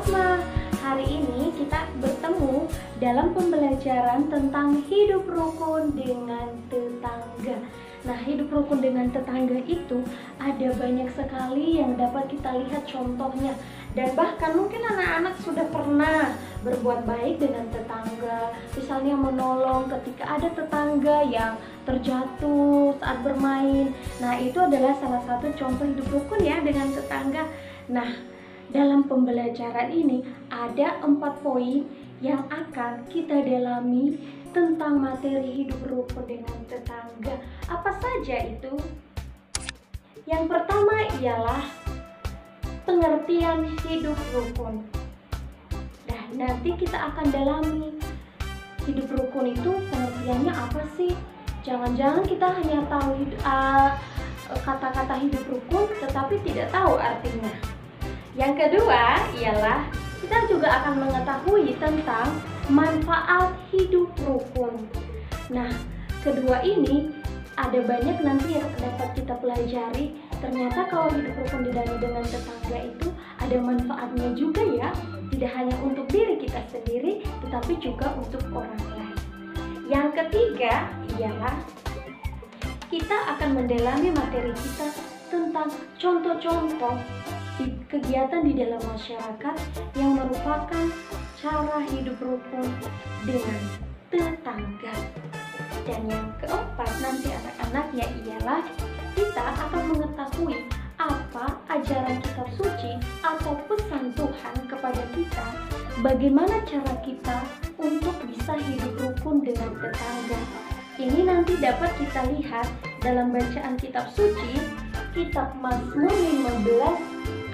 Fatma. Hari ini kita bertemu dalam pembelajaran tentang hidup rukun dengan tetangga. Nah, hidup rukun dengan tetangga itu ada banyak sekali yang dapat kita lihat contohnya. Dan bahkan mungkin anak-anak sudah pernah berbuat baik dengan tetangga. Misalnya menolong ketika ada tetangga yang terjatuh saat bermain. Nah, itu adalah salah satu contoh hidup rukun ya dengan tetangga. Nah, dalam pembelajaran ini ada 4 poin yang akan kita dalami tentang materi hidup rukun dengan tetangga. Apa saja itu? Yang pertama ialah pengertian hidup rukun. Nah, nanti kita akan dalami hidup rukun itu pengertiannya apa sih? Jangan-jangan kita hanya tahu kata-kata hidup rukun tetapi tidak tahu artinya. Yang kedua ialah kita juga akan mengetahui tentang manfaat hidup rukun. Nah, kedua ini ada banyak nanti yang dapat kita pelajari. Ternyata kalau hidup rukun dengan tetangga itu ada manfaatnya juga ya. Tidak hanya untuk diri kita sendiri, tetapi juga untuk orang lain. Yang ketiga ialah kita akan mendalami materi kita tentang contoh-contoh kegiatan di dalam masyarakat yang merupakan cara hidup rukun dengan tetangga. Dan yang keempat nanti anak-anaknya ialah kita akan mengetahui apa ajaran kitab suci atau pesan Tuhan kepada kita, bagaimana cara kita untuk bisa hidup rukun dengan tetangga. Ini nanti dapat kita lihat dalam bacaan kitab suci, kitab Mazmur 15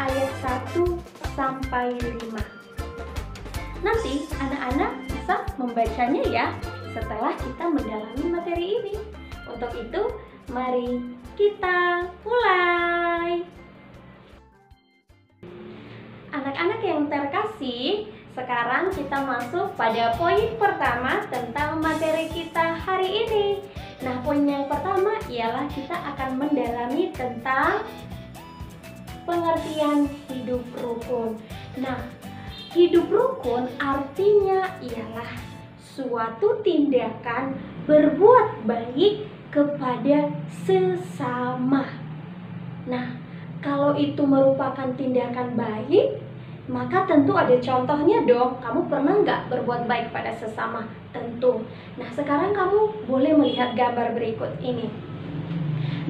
ayat 1 sampai 5. Nanti anak-anak bisa membacanya ya setelah kita mendalami materi ini. Untuk itu, mari kita mulai. Anak-anak yang terkasih, sekarang kita masuk pada poin pertama tentang materi kita hari ini. Nah, poin yang pertama ialah kita akan mendalami tentang pengertian hidup rukun. Nah, hidup rukun artinya ialah suatu tindakan berbuat baik kepada sesama. Nah, kalau itu merupakan tindakan baik, maka tentu ada contohnya dong. Kamu pernah nggak berbuat baik pada sesama? Tentu. Nah, sekarang kamu boleh melihat gambar berikut ini.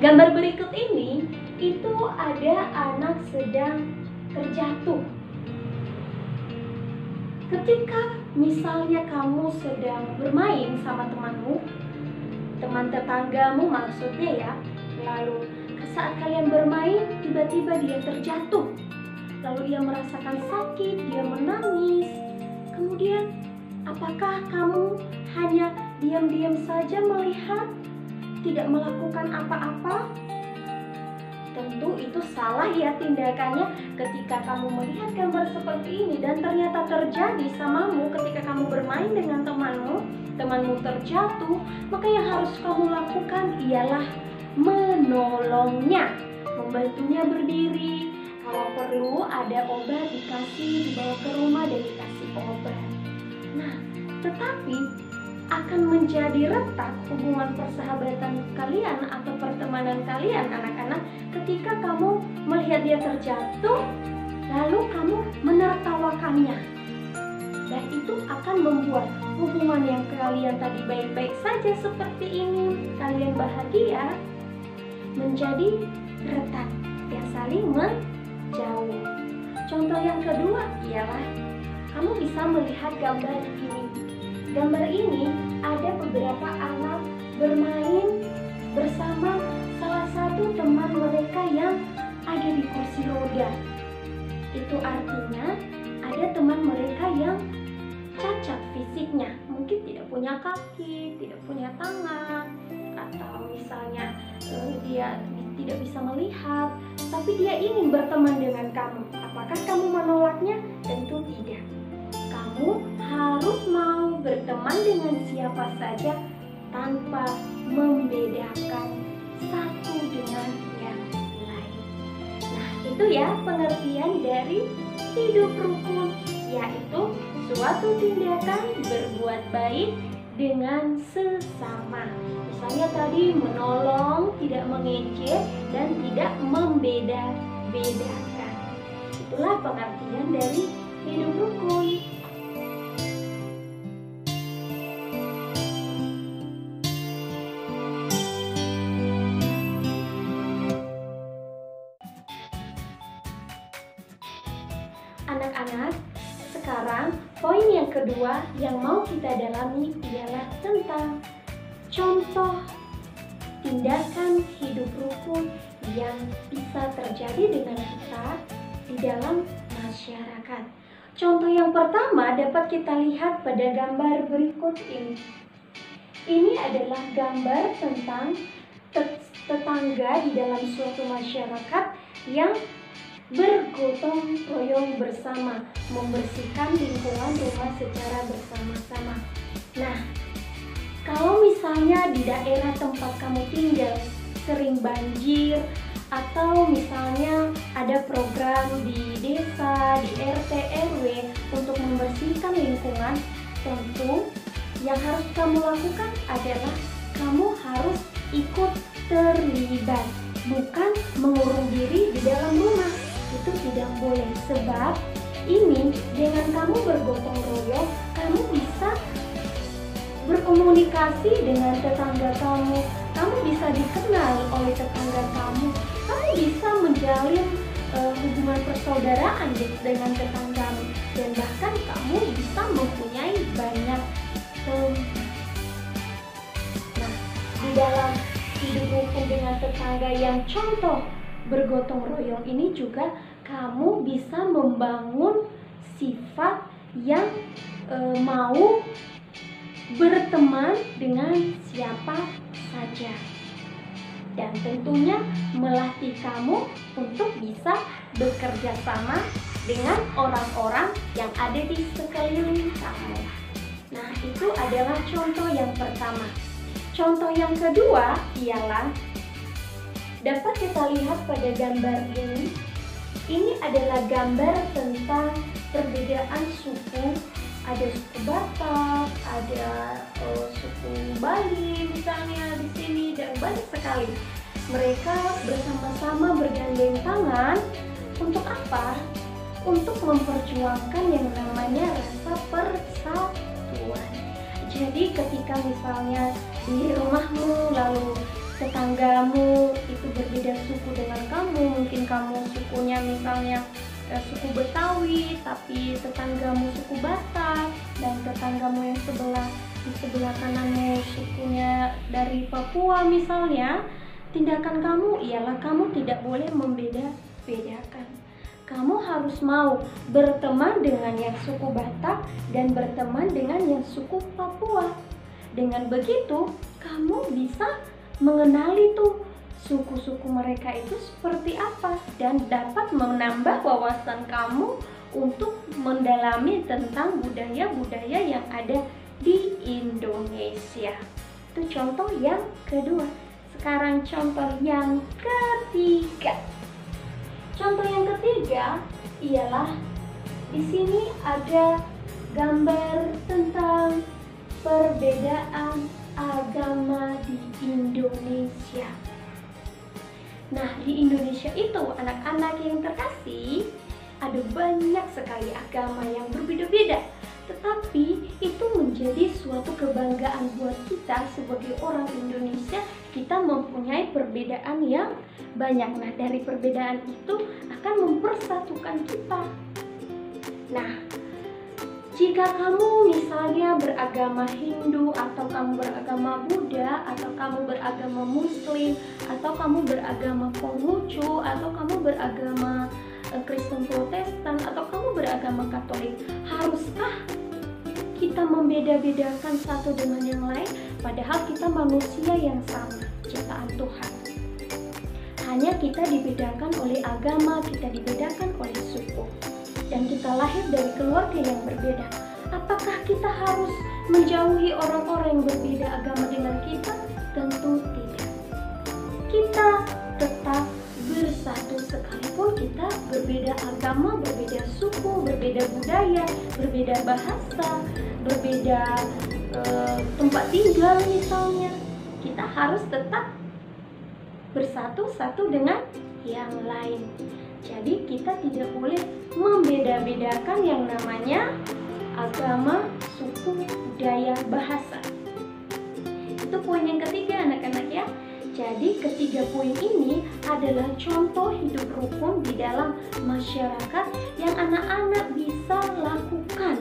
Gambar berikut ini itu ada anak sedang terjatuh. Ketika misalnya kamu sedang bermain sama temanmu, teman tetanggamu maksudnya ya, lalu saat kalian bermain tiba-tiba dia terjatuh, lalu ia merasakan sakit, dia menangis. Kemudian apakah kamu hanya diam-diam saja melihat, tidak melakukan apa-apa? Tentu itu salah ya tindakannya. Ketika kamu melihat gambar seperti ini dan ternyata terjadi samamu ketika kamu bermain dengan temanmu terjatuh, maka yang harus kamu lakukan ialah menolongnya, membantunya berdiri. Kalau perlu ada obat dikasih, dibawa ke rumah dan dikasih obat. Nah, tetapi akan menjadi retak hubungan persahabatan kalian atau pertemanan kalian anak-anak ketika kamu melihat dia terjatuh lalu kamu menertawakannya. Dan itu akan membuat hubungan yang kalian tadi baik-baik saja seperti ini, kalian bahagia, menjadi retak dan saling menjauh. Contoh yang kedua ialah kamu bisa melihat gambar ini. Gambar ini ada beberapa anak bermain bersama salah satu teman mereka yang ada di kursi roda. Itu artinya ada teman mereka yang cacat fisiknya, mungkin tidak punya kaki, tidak punya tangan, atau misalnya dia tidak bisa melihat, tapi dia ingin berteman dengan kamu. Apakah kamu menolaknya? Tentu tidak. Kamu harus mau berteman dengan siapa saja tanpa membedakan satu dengan yang lain. Nah, itu ya pengertian dari hidup rukun yaitu suatu tindakan berbuat baik dengan sesama. Misalnya tadi menolong, tidak mengejek, dan tidak membeda-bedakan. Itulah pengertian dari hidup rukun. Anak-anak, sekarang poin yang kedua yang mau kita dalami ialah tentang contoh tindakan hidup rukun yang bisa terjadi dengan kita di dalam masyarakat. Contoh yang pertama dapat kita lihat pada gambar berikut ini. Ini adalah gambar tentang tetangga di dalam suatu masyarakat yang bergotong royong bersama, membersihkan lingkungan rumah secara bersama-sama. Nah, kalau misalnya di daerah tempat kamu tinggal sering banjir, atau misalnya ada program di desa, di RT RW untuk membersihkan lingkungan, tentu yang harus kamu lakukan adalah kamu harus ikut terlibat, bukan mengurung diri di dalam rumah. Itu tidak boleh, sebab ini dengan kamu bergotong royong, kamu bisa berkomunikasi dengan tetangga kamu bisa dikenal oleh tetangga kamu bisa menjalin hubungan persaudaraan dengan tetanggamu, dan bahkan kamu bisa mempunyai banyak teman. Nah, di dalam hidup rukun dengan tetangga yang contoh bergotong royong ini juga kamu bisa membangun sifat yang mau berteman dengan siapa saja, dan tentunya melatih kamu untuk bisa bekerja sama dengan orang-orang yang ada di sekeliling kamu. Nah, itu adalah contoh yang pertama. Contoh yang kedua ialah dapat kita lihat pada gambar ini. Ini adalah gambar tentang perbedaan suku. Ada suku Batak, ada suku Bali misalnya di sini, dan banyak sekali. Mereka bersama-sama bergandeng tangan untuk apa? Untuk memperjuangkan yang namanya rasa persatuan. Jadi ketika misalnya di rumahmu lalu tetanggamu itu berbeda suku dengan kamu, mungkin kamu sukunya misalnya suku Betawi, tapi tetanggamu suku Batak, dan tetanggamu yang di sebelah kananmu sukunya dari Papua misalnya, tindakan kamu ialah kamu tidak boleh membeda-bedakan. Kamu harus mau berteman dengan yang suku Batak dan berteman dengan yang suku Papua. Dengan begitu, kamu bisa mengenali tuh suku-suku mereka itu seperti apa, dan dapat menambah wawasan kamu untuk mendalami tentang budaya-budaya yang ada di Indonesia. Itu contoh yang kedua. Sekarang contoh yang ketiga. Contoh yang ketiga ialah di sini ada gambar tentang perbedaan agama di Indonesia. Nah, di Indonesia itu anak-anak yang terkasih, ada banyak sekali agama yang berbeda-beda. Tetapi itu menjadi suatu kebanggaan buat kita sebagai orang Indonesia. Kita mempunyai perbedaan yang banyak. Nah, dari perbedaan itu akan mempersatukan kita. Nah, jika kamu misalnya beragama Hindu, atau kamu beragama Buddha, atau kamu beragama Muslim, atau kamu beragama Konghucu, atau kamu beragama Kristen Protestan, atau kamu beragama Katolik, haruskah kita membeda-bedakan satu dengan yang lain? Padahal kita manusia yang sama, ciptaan Tuhan. Hanya kita dibedakan oleh agama, kita dibedakan oleh suku, dan kita lahir dari keluarga yang berbeda. Apakah kita harus menjauhi orang-orang yang berbeda agama dengan kita? Tentu tidak. Kita tetap bersatu sekalipun kita berbeda agama, berbeda suku, berbeda budaya, berbeda bahasa, berbeda tempat tinggal misalnya. Kita harus tetap bersatu satu dengan yang lain. Jadi kita tidak boleh membeda-bedakan yang namanya agama, suku, budaya, bahasa. Itu poin yang ketiga anak-anak ya. Jadi ketiga poin ini adalah contoh hidup rukun di dalam masyarakat yang anak-anak bisa lakukan.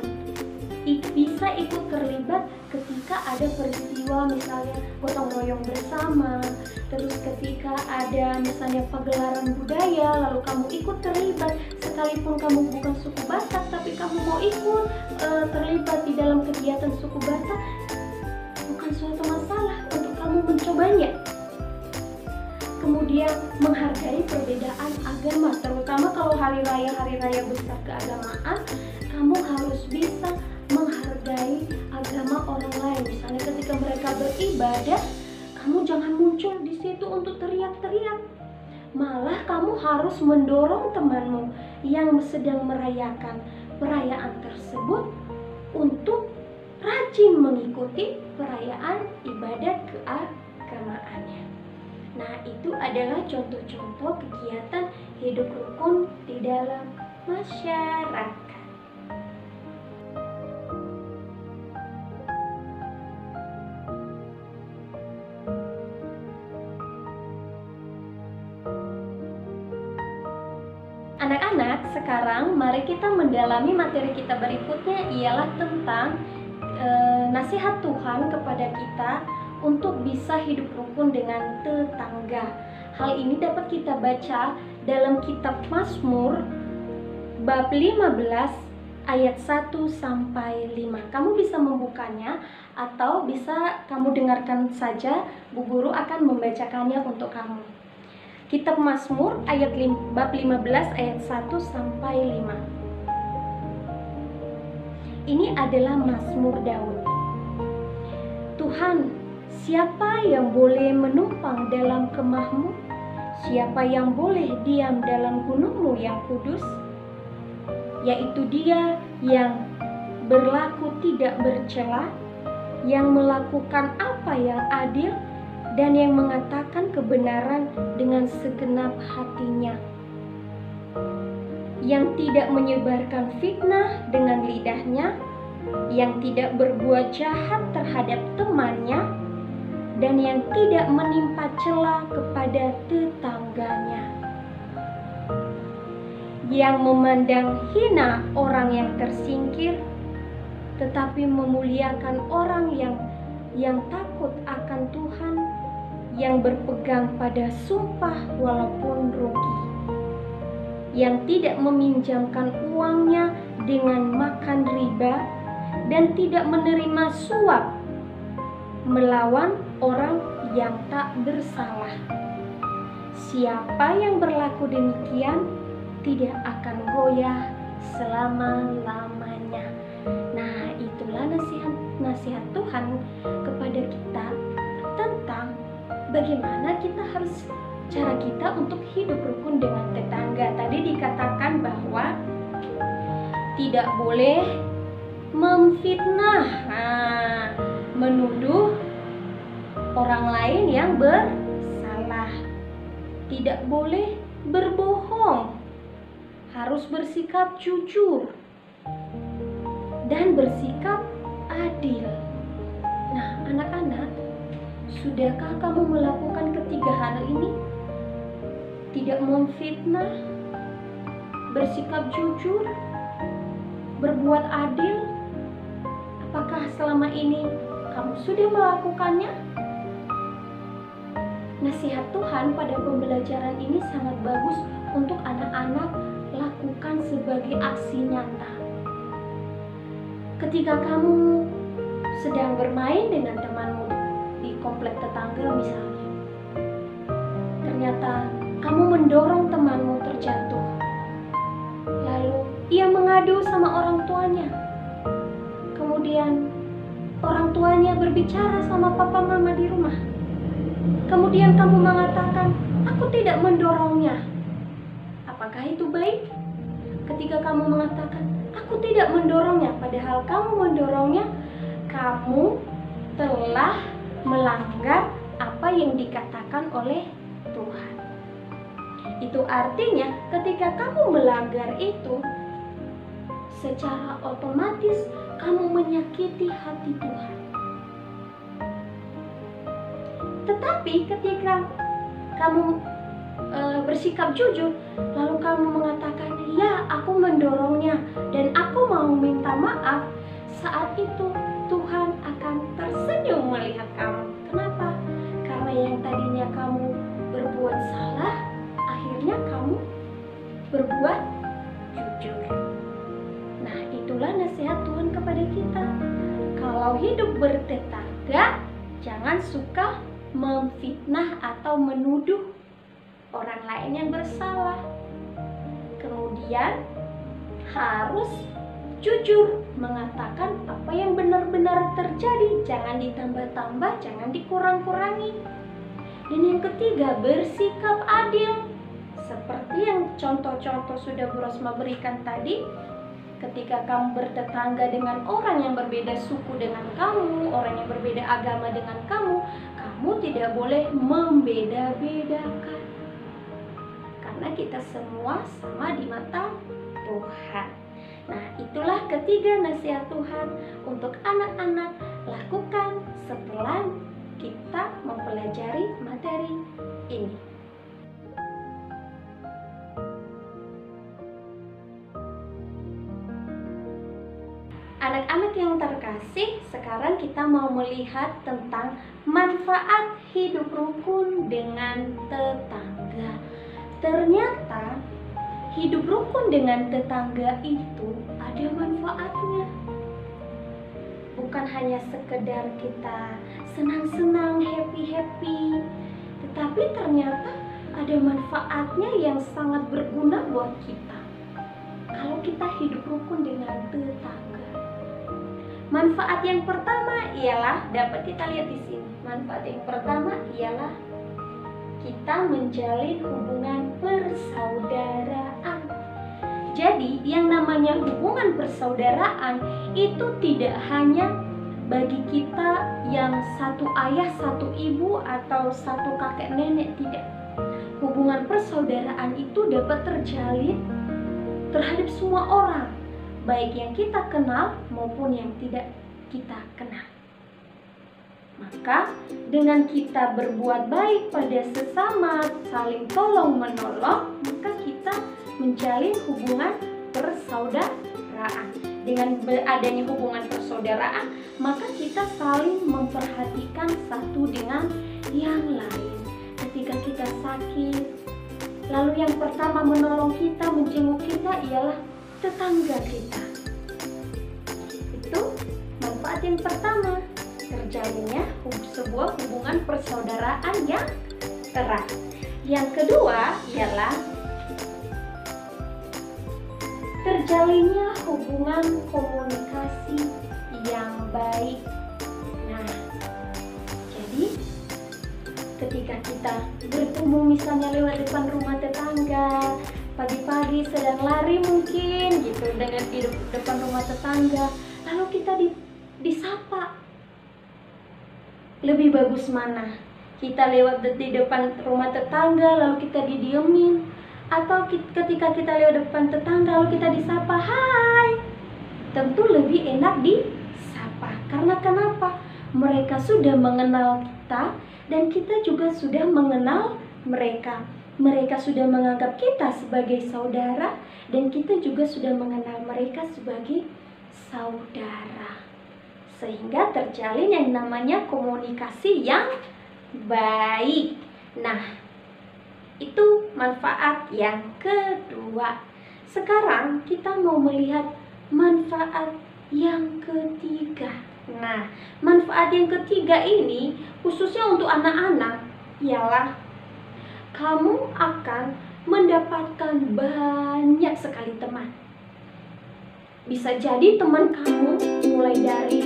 Bisa ikut terlibat ketika ada peristiwa misalnya gotong royong bersama, terus ketika ada misalnya pagelaran budaya lalu kamu ikut terlibat, sekalipun kamu bukan suku Batak tapi kamu mau ikut terlibat di dalam kegiatan suku Batak, bukan suatu masalah untuk kamu mencobanya. Kemudian menghargai perbedaan agama, terutama kalau hari raya besar keagamaan, kamu harus bisa menghargai agama orang lain. Misalnya ketika mereka beribadah, kamu jangan muncul di situ untuk teriak-teriak. Malah kamu harus mendorong temanmu yang sedang merayakan perayaan tersebut untuk rajin mengikuti perayaan ibadat keagamaannya. Nah, itu adalah contoh-contoh kegiatan hidup rukun di dalam masyarakat. Anak-anak, sekarang mari kita mendalami materi kita berikutnya, ialah tentang nasihat Tuhan kepada kita untuk bisa hidup rukun dengan tetangga. Hal ini dapat kita baca dalam kitab Mazmur bab 15 ayat 1 sampai 5. Kamu bisa membukanya atau bisa kamu dengarkan saja, Bu Guru akan membacakannya untuk kamu. Kitab Mazmur bab 15 ayat 1 sampai 5. Ini adalah Mazmur Daud. Tuhan, siapa yang boleh menumpang dalam kemah-Mu? Siapa yang boleh diam dalam gunung-Mu yang kudus? Yaitu Dia yang berlaku tidak bercela, yang melakukan apa yang adil, dan yang mengatakan kebenaran dengan segenap hatinya, yang tidak menyebarkan fitnah dengan lidahnya, yang tidak berbuat jahat terhadap temannya, dan yang tidak menimpa cela kepada tetangganya, yang memandang hina orang yang tersingkir, tetapi memuliakan orang yang takut akan Tuhan, yang berpegang pada sumpah walaupun rugi, yang tidak meminjamkan uangnya dengan makan riba, dan tidak menerima suap melawan orang yang tak bersalah. Siapa yang berlaku demikian tidak akan goyah selama-lamanya. Nah, itulah nasihat Tuhan kepada kita tentang bagaimana cara kita untuk hidup rukun dengan tetangga. Tadi dikatakan bahwa tidak boleh memfitnah, menuduh orang lain yang bersalah. Tidak boleh berbohong, harus bersikap jujur dan bersikap adil. Nah, anak-anak, sudahkah kamu melakukan ketiga hal ini? Tidak memfitnah, bersikap jujur, berbuat adil. Apakah selama ini kamu sudah melakukannya? Nasihat Tuhan pada pembelajaran ini sangat bagus untuk anak-anak lakukan sebagai aksi nyata. Ketika kamu sedang bermain dengan temanmu di komplek tetangga misalnya, ternyata kamu mendorong temanmu terjatuh, lalu ia mengadu sama orang tuanya, kemudian orang tuanya berbicara sama papa mama di rumah, kemudian kamu mengatakan, aku tidak mendorongnya. Apakah itu baik? Ketika kamu mengatakan, aku tidak mendorongnya, padahal kamu mendorongnya, kamu telah melanggar apa yang dikatakan oleh Tuhan. Itu artinya ketika kamu melanggar itu, secara otomatis kamu menyakiti hati Tuhan. Tetapi ketika kamu bersikap jujur, lalu kamu mengatakan, ya aku mendorongnya dan aku mau minta maaf, saat itu Tuhan akan tersenyum melihat kamu. Kenapa? Karena yang tadinya kamu berbuat salah, akhirnya kamu berbuat jujur. Nah, itulah nasihat Tuhan kepada kita. Kalau hidup bertetangga, jangan suka memfitnah atau menuduh orang lain yang bersalah. Kemudian harus jujur mengatakan apa yang benar-benar terjadi, jangan ditambah-tambah, jangan dikurang-kurangi. Dan yang ketiga, bersikap adil. Seperti yang contoh-contoh sudah Bu Rosma berikan tadi, ketika kamu bertetangga dengan orang yang berbeda suku dengan kamu, orang yang berbeda agama dengan kamu tidak boleh membeda-bedakan. Karena kita semua sama di mata Tuhan. Nah, itulah ketiga nasihat Tuhan untuk anak-anak lakukan setelah kita mempelajari materi ini. Anak-anak yang terkasih, sekarang kita mau melihat tentang manfaat hidup rukun dengan tetangga. Ternyata hidup rukun dengan tetangga itu ada manfaatnya. Bukan hanya sekedar kita senang-senang, happy-happy, tetapi ternyata ada manfaatnya yang sangat berguna buat kita kalau kita hidup rukun dengan tetangga. Manfaat yang pertama ialah, dapat kita lihat di sini. Manfaat yang pertama ialah kita menjalin hubungan persaudaraan. Jadi, yang namanya hubungan persaudaraan itu tidak hanya bagi kita yang satu ayah, satu ibu, atau satu kakek nenek, tidak. Hubungan persaudaraan itu dapat terjalin terhadap semua orang, baik yang kita kenal maupun yang tidak kita kenal. Maka dengan kita berbuat baik pada sesama, saling tolong menolong, maka kita menjalin hubungan persaudaraan. Dengan adanya hubungan persaudaraan, maka kita saling memperhatikan satu dengan yang lain. Ketika kita sakit, lalu yang pertama menolong kita, menjenguk kita ialah tetangga kita. Itu manfaat yang pertama, terjalinnya sebuah hubungan persaudaraan yang erat. Yang kedua ialah terjalinnya hubungan komunikasi yang baik. Nah, jadi ketika kita bertemu misalnya lewat depan rumah tetangga, pagi-pagi sedang lari mungkin gitu dengan di depan rumah tetangga, lalu kita disapa. Lebih bagus mana? Kita lewat di depan rumah tetangga lalu kita didiemin, atau ketika kita lewat depan tetangga lalu kita disapa, hai? Tentu lebih enak disapa. Karena kenapa? Mereka sudah mengenal kita dan kita juga sudah mengenal mereka. Mereka sudah menganggap kita sebagai saudara dan kita juga sudah mengenal mereka sebagai saudara. Sehingga terjalin yang namanya komunikasi yang baik. Nah, itu manfaat yang kedua. Sekarang kita mau melihat manfaat yang ketiga. Nah, manfaat yang ketiga ini khususnya untuk anak-anak ialah kamu akan mendapatkan banyak sekali teman. Bisa jadi teman kamu mulai dari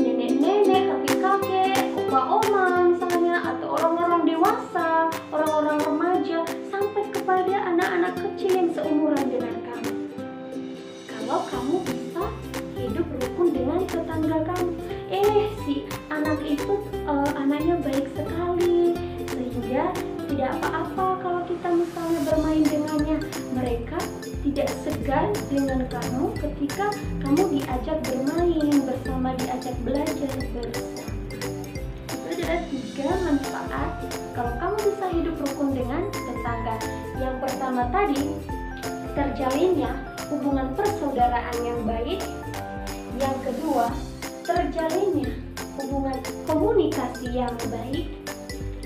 nenek-nenek, kakek-kakek, opa-oma misalnya, atau orang-orang dewasa, orang-orang remaja, percaya anak-anak kecil yang seumuran dengan kamu. Kalau kamu bisa hidup rukun dengan tetangga kamu, si anak itu anaknya baik sekali, sehingga tidak apa-apa kalau kita misalnya bermain dengannya. Mereka tidak segan dengan kamu ketika kamu diajak bermain bersama, diajak belajar bersama. Itu adalah 3 manfaat kalau kamu bisa hidup rukun dengan tetangga. Yang pertama tadi, terjalinnya hubungan persaudaraan yang baik. Yang kedua, terjalinnya hubungan komunikasi yang baik.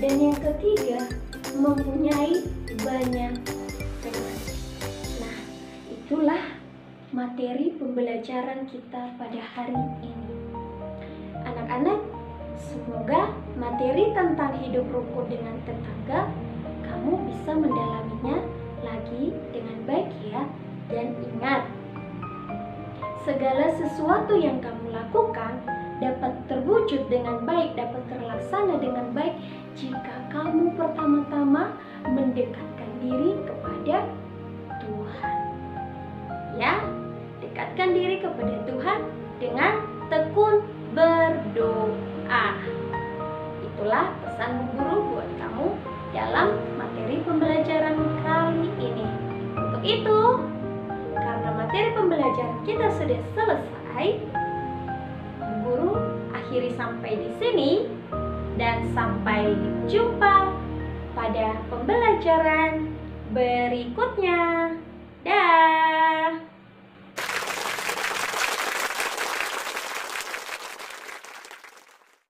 Dan yang ketiga, mempunyai banyak teman. Nah, itulah materi pembelajaran kita pada hari ini. Anak-anak, semoga materi tentang hidup rukun dengan tetangga kamu bisa mendalaminya lagi dengan baik ya. Dan ingat, segala sesuatu yang kamu lakukan dapat terwujud dengan baik, dapat terlaksana dengan baik jika kamu pertama-tama mendekatkan diri kepada Tuhan. Ya, dekatkan diri kepada Tuhan dengan tekun berdoa. Itulah pesan Bu Guru buat kamu dalam materi pembelajaran kali ini. Untuk itu, karena materi pembelajaran kita sudah selesai, Bu Guru akhiri sampai di sini dan sampai jumpa pada pembelajaran berikutnya. Dah.